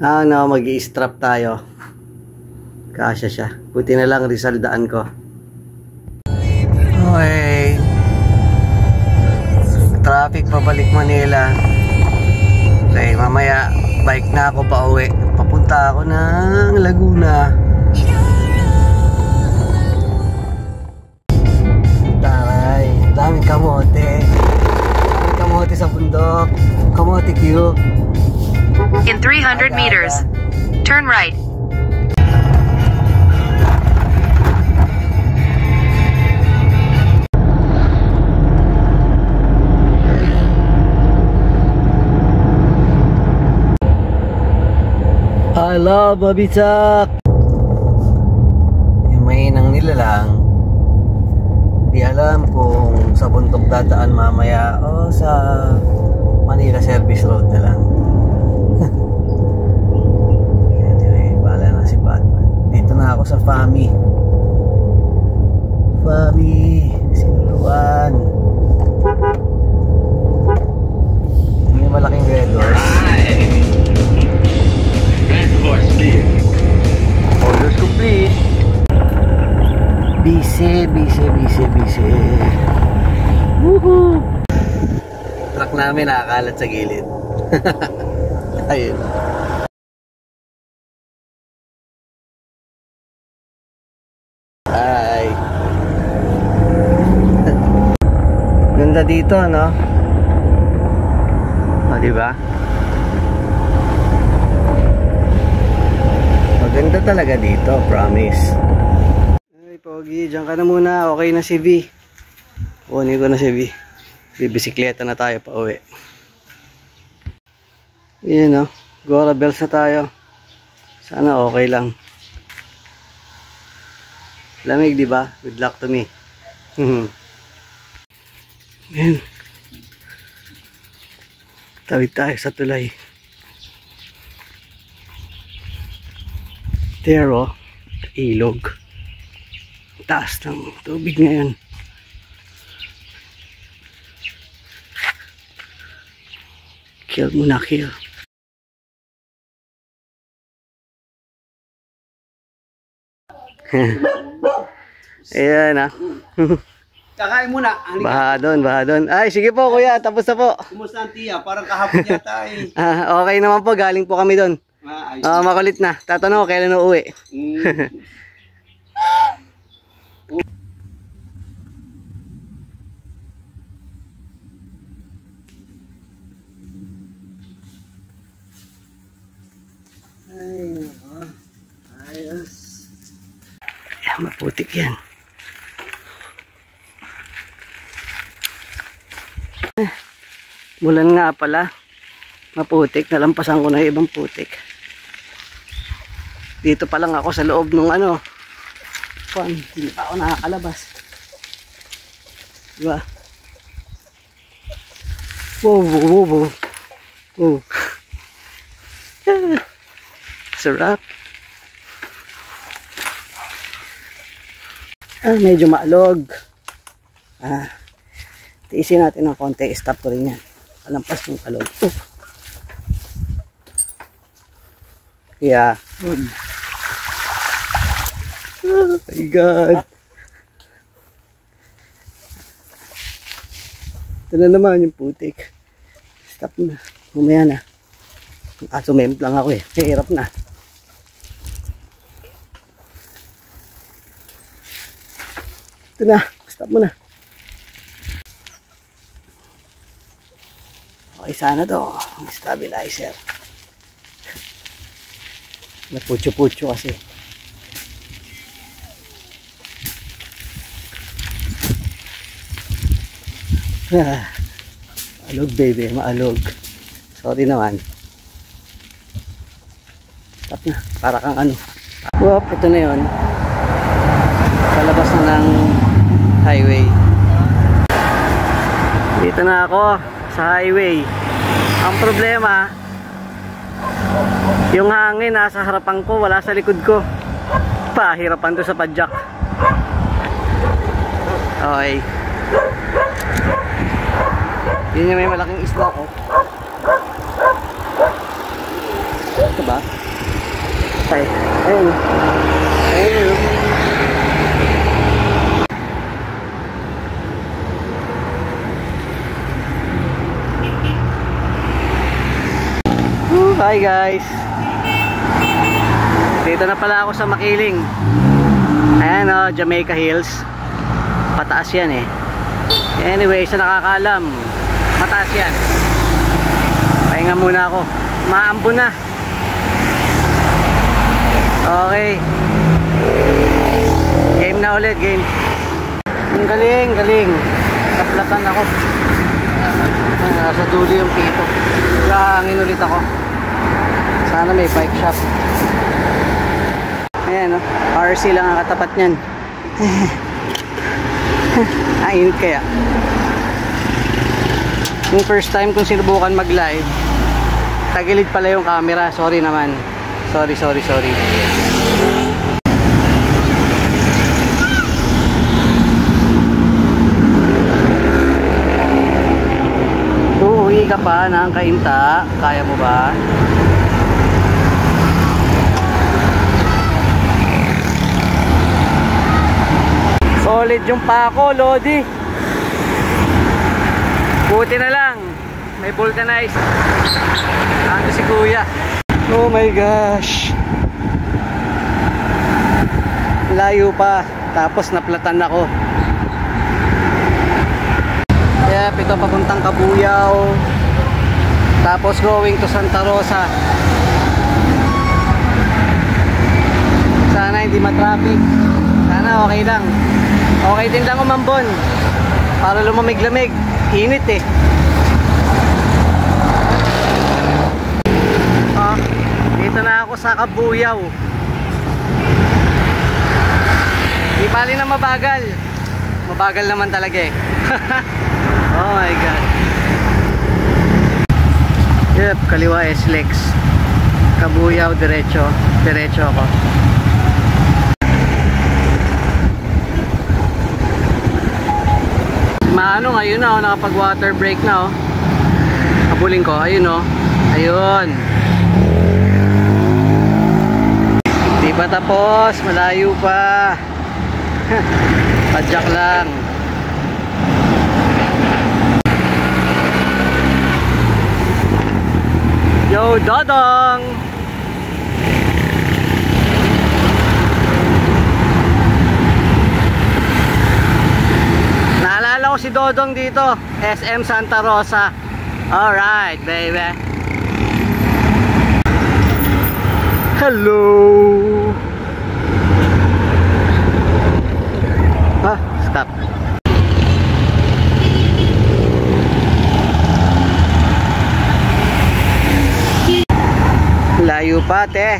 Ano, mag-i-strap tayo. Kasya siya. Buti na lang Rizal daan ko. Okay. Traffic pabalik Manila. Okay, mamaya bike na ako pa uwi. Papunta ako ng Laguna. Taray, daming kamote. Daming kamote sa bundok. Kamote Q. In 300 meters, turn right. I love Babitak. Yung mahinang nilalang. Di alam kung sa bundok dadaan mamaya o sa Manila Service Road na lang. Anyway, bahala na si Batman. Dito na ako sa Fami. Sinuluan. Yung malaking red horse. Orders complete. Busy. Woohoo! Truck namin nakakalat sa gilid. Ayun. Hi. Ganda dito, no? O, diba? Maganda talaga dito, promise. Ay, Pogi, dyan ka na muna. Okay na si V. Kunin ko na si V. Bibisikleta na tayo pa uwi. Yan, no? Gora bells na tayo. Sana okay lang. Lamig, di ba? Good luck to me. Yan. Tawid tayo sa tulay. There, oh, ilog. Taas ng tubig ngayon. Kill muna, kill. Ayan, ah. Kakain muna. Baha doon. Ay, sige po, kuya. Tapos na po. Kumusta ang tiya? Parang kahapon yata eh. Okay naman po. Galing po kami doon. Makulit na. Tatanong ko kailan uuwi. Ayos. Ayan, maputik yan. Bulan nga pala. Maputik. Nalampasan ko na yung ibang putik. Dito pa lang ako sa loob ng ano. Hindi pa ako nakakalabas. Diba? Wow. Sarap. Medyo maalog. Tiisin natin ng konti. Stop ko rin yan. Alampas yung alog. Yeah. Oh my God. Ito na naman yung putik. Stop na. Mamaya na. Sumemp lang ako eh. Hirap na. Ito na. Stop mo na. Okay, sana to. Ang stabilizer. Naputyo-putyo kasi. Maalog baby, maalog. Sorry naman. Stop na, para kang ano. Whoop, ito na yun. Palabas na ng highway. Dito na ako sa highway. Ang problema, yung hangin nasa harapan ko, wala sa likod ko. Pahirapan to sa padjak. Okay. Yun yung may malaking isla ko. Ito ba? Ay, ayun. Ayun. Hi guys. Dito na pala ako sa Makiling. Ayan o, Jamaica Hills. Pataas yan eh. Anyway, sa nakakaalam, mataas yan. Pahinga muna ako. Maambo na. Okay. Game na ulit, game. Ang galing, galing. Kaplatan ako. Nasa dulo yung pito. Hangin ulit ako. Sana may bike shop. Ayan o, RC lang ang katapat nyan. Init kaya. Yung first time kung sinubukan mag live, tagilid pala yung camera. Sorry naman. Sorry. Uuwi ka pa ng Cainta. Kaya mo ba? Solid yung pako, Lodi. Buti na lang may vulcanize. Ando si Kuya. Oh my gosh. Layo pa. Tapos naplatan ako. Kaya ito papuntang Cabuyao. Tapos going to Santa Rosa. Sana hindi matraffic. Sana okay lang. Okay din lang umambon para lumamig-lamig. Init eh. Dito na ako sa Cabuyao. Di bali na mabagal. Mabagal naman talaga eh. Oh my god. Yep, kaliwa SLEX. Cabuyao diretso. Diretso ako. Maano ngayon na, nakapag water break na oh. Habulin ko, ayun oh. Ayun. Di pa tapos, malayo pa. Padyak lang. Yo, Dodong! Naalala ko si Dodong dito, SM Santa Rosa. Alright, baby. Hello. Stop. Layo pa, te.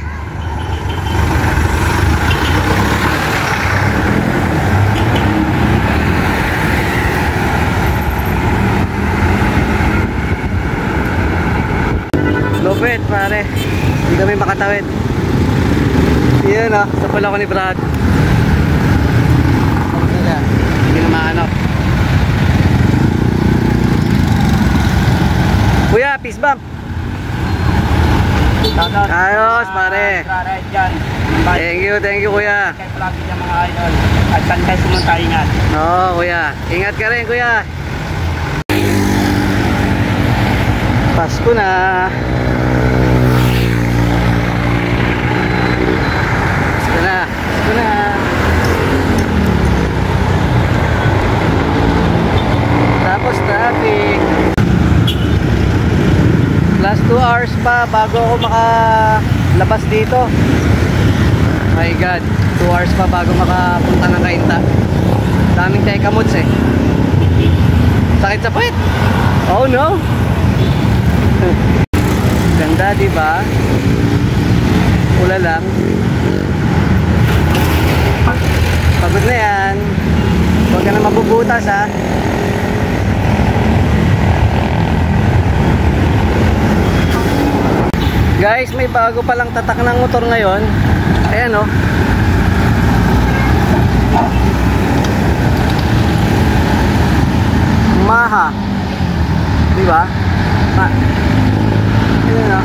Lupit, pare. Hindi kami makatawid. Yan oh, sa pala ko ni Brad. Hindi na mahanap. Kuya, peace bump. Ayos, pare. Thank you, kuya. Kaya palagi niya mga idol. At saan kayo pumunta, ingat. Oo, kuya. Ingat ka rin, kuya. Pasko na. Pasko na. Tapos traffic. Plus 2 hours pa bago ako makalabas dito. My God, 2 hours pa bago makapunta ng Cainta. Daming tekamots eh. Sakit sa puwet. Oh no. Ganda, diba? Pula lang. Pagod na yan. Huwag ka na mabubutas ha. Guys, may bago palang tatak ng motor ngayon. Ayan o. Maha. Diba? Ayan o.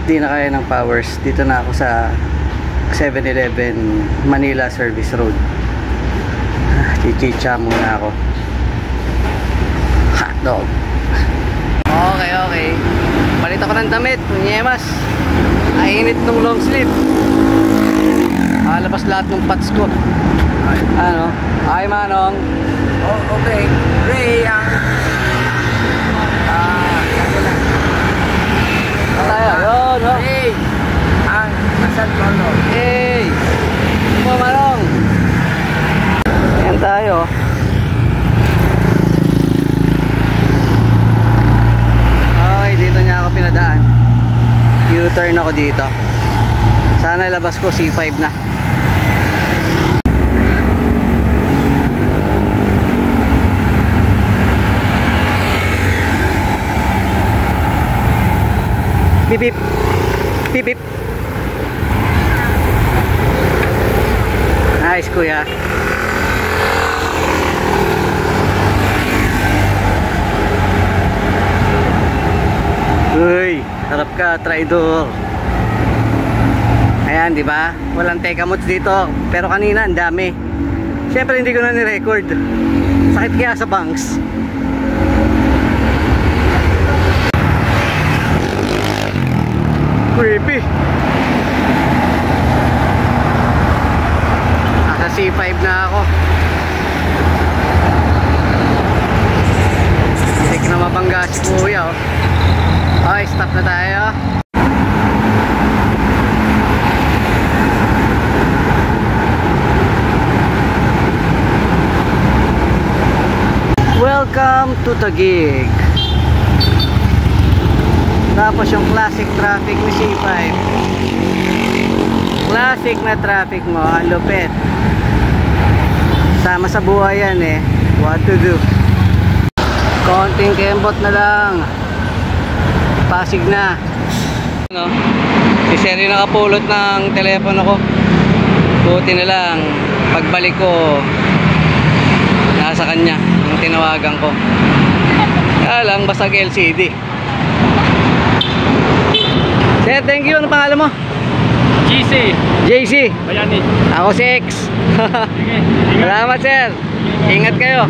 di na kaya ng powers. Dito na ako sa 7-Eleven Manila Service Road. Chichicha muna ako. Hotdog. Okay. Palit ako ng damit. Nyemas. Ainit nung long sleeve. Labas lahat ng pats ko. Ano? Ay, Manong. Oh, okay. Ray, ang... Tayo. Yun, oh. Ray, ang San Pablo. Hey! Manong. Ayan tayo. Okay, dito niya ako pinadaan. U-turn ako dito. Sana labas ko C5 na. Bip bip. Bip bip. Nice, kuya. Uy, harap ka, traidor. Ayan, di ba? Walang tekamots dito, pero kanina ang dami. Siyempre hindi ko na ni-record. Sakit kaya sa banks. Creepy. Nasa C5 na ako. Hindi ko na mabangga si kuya, oh. Okay, stop na tayo. Welcome to Taguig. Tapos yung classic traffic ni C5. Classic na traffic mo, ang lupit. Sama sa buhay yan eh. What to do? Konting kembot na lang. Pasig na. Ano? Si Sir yung nakapulot ng telepono ko. Buti na lang. Pagbalik ko, nasa kanya yung tinawagan ko. Kaya lang, basag LCD. Sir, thank you. Ano pangalan mo? GC. JC. Bayani. Ako si X. Sige. Salamat, sir. Ingat kayo.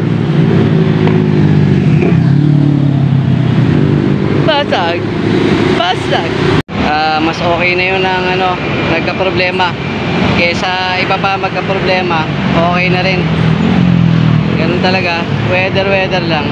Basag. Mas okay na yun ang nagka-problema kesa iba pa magka-problema. Okay na rin. Ganun talaga. Weather lang.